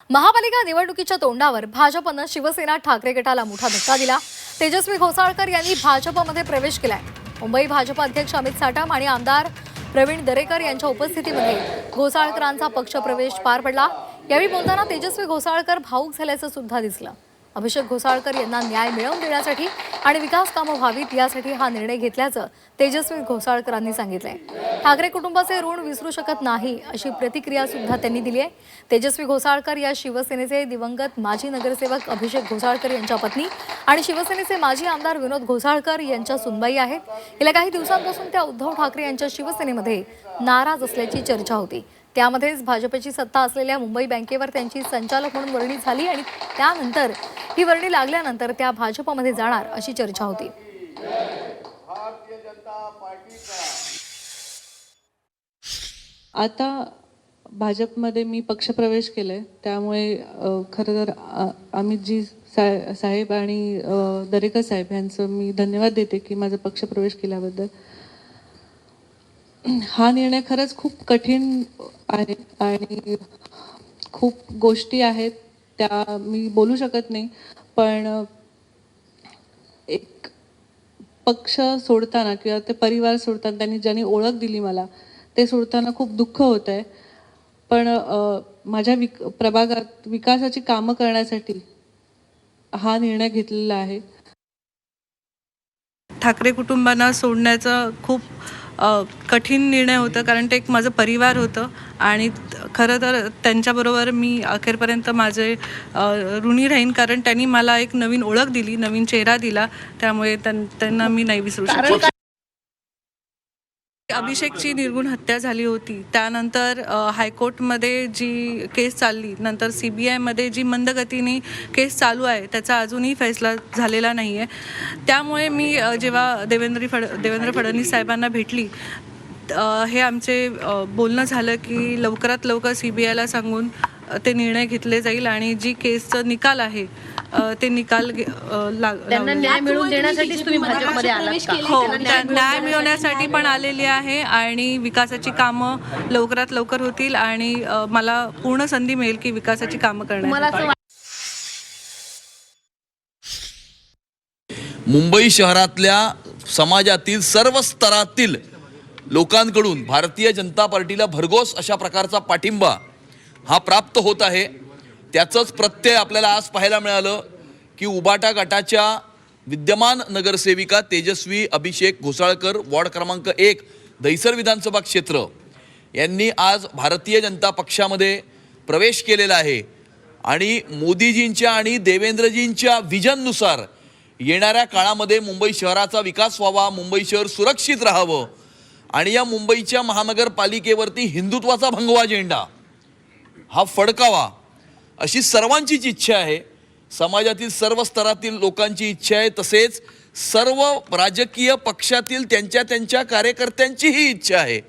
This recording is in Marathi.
महापालिका निवडणुकीच्या तोंडावर भाजपनं शिवसेना ठाकरे गटाला मोठा धक्का दिला। तेजस्वी घोसाळकर यांनी भाजपमध्ये प्रवेश केलाय। मुंबई भाजप अध्यक्ष अमित साटम आणि आमदार प्रवीण दरेकर यांच्या उपस्थितीमध्ये घोसाळकरांचा पक्षप्रवेश पार पडला। यावेळी बोलताना तेजस्वी घोसाळकर भावुक झाल्याचं सुद्धा दिसलं। अभिषेक घोसाळकर यांना न्याय मिळवून देण्यासाठी आणि विकास कामं व्हावीत यासाठी हा निर्णय घेतल्याचं तेजस्वी घोसाळकरांनी सांगितलंय। ठाकरे कुटुंबाचे ऋण विसरू शकत नाही अशी प्रतिक्रिया सुद्धा त्यांनी दिली आहे। तेजस्वी घोसाळकर या शिवसेनेचे दिवंगत माजी नगरसेवक अभिषेक घोसाळकर यांच्या पत्नी आणि शिवसेनेचे माजी आमदार विनोद घोसाळकर यांच्या सुनबाई आहेत। गेल्या काही दिवसांपासून त्या उद्धव ठाकरे यांच्या शिवसेनेमध्ये नाराज असल्याची चर्चा होती। त्यामध्येच भाजपची सत्ता असलेल्या मुंबई बँकेवर त्यांची संचालक म्हणून वर्णी झाली आणि त्यानंतर ही वर्णी लागल्यानंतर त्या भाजपमध्ये जाणार अशी चर्चा होती। आता भाजपमध्ये मी पक्षप्रवेश केलाय, त्यामुळे खरं तर अमितजी साहेब आणि दरेकर साहेब यांचं मी धन्यवाद देते की माझा पक्षप्रवेश केल्याबद्दल। हा निर्णय खरंच खूप कठीण आहे आणि खूप गोष्टी आहेत त्या मी बोलू शकत नाही, पण एक पक्ष सोडताना किंवा ते परिवार सोडताना त्यांनी ज्यांनी ओळख दिली मला ते सोडताना खूप दुःख होत आहे। पण माझ्या प्रभागात विकासाची कामं करण्यासाठी हा निर्णय घेतलेला आहे। ठाकरे कुटुंबांना सोडण्याचा खूप कठीण निर्णय होता, कारण ते एक माझं परिवार होतं आणि खरं तर त्यांच्याबरोबर मी अखेरपर्यंत माझे ऋणी राहीन, कारण त्यांनी मला एक नवीन ओळख दिली, नवीन चेहरा दिला, त्यामुळे त्यांना मी नाही विसरू शकत। अभिषेकची निर्गुण हत्या झाली होती, त्यानंतर हायकोर्टमध्ये जी केस चालली, नंतर CBIमध्ये जी मंदगतीने केस चालू आहे त्याचा अजूनही फैसला झालेला नाही आहे। त्यामुळे मी जेव्हा देवेंद्र फडणवीस साहेबांना भेटली, हे आमचे बोलणं झालं की लवकरात लवकर CBIला सांगून ते निर्णय घेतले जाईल आणि जी केसचं निकाल आहे ते निकाल त्यांना न्याय मिळवून देण्यासाठीच तुम्ही भाजपमध्ये आलात का? हो, न्याय मिळवण्यासाठी पण आलेली आहे आणि विकासाची कामं लवकरात लवकर होतील आणि मला पूर्ण संधी मिळेल की विकासाची कामं करण्याची। मुंबई शहरातल्या समाजातील सर्व स्तरातील लोकांकडून भारतीय जनता पार्टीला भरघोस अशा प्रकारचा पाठिंबा हा प्राप्त होत आहे। त्याचंच प्रत्यय आपल्याला आज पाहायला मिळालं की उबाटा गटाच्या विद्यमान नगरसेविका तेजस्वी अभिषेक घोसाळकर, वॉर्ड क्रमांक 1 दहिसर विधानसभा क्षेत्र यांनी आज भारतीय जनता पक्षामध्ये प्रवेश केलेला आहे आणि मोदीजींच्या आणि देवेंद्रजींच्या विजननुसार येणाऱ्या काळामध्ये मुंबई शहराचा विकास व्हावा, मुंबई शहर सुरक्षित राहावं आणि या मुंबईच्या महानगरपालिकेवरती हिंदुत्वाचा भगवा झेंडा हा फडकावा अशी सर्वांचीच इच्छा आहे। समाजातील सर्व स्तरातील लोकांची इच्छा आहे, तसेच सर्व राजकीय पक्षातील त्यांच्या कार्यकर्त्यांचीही इच्छा आहे।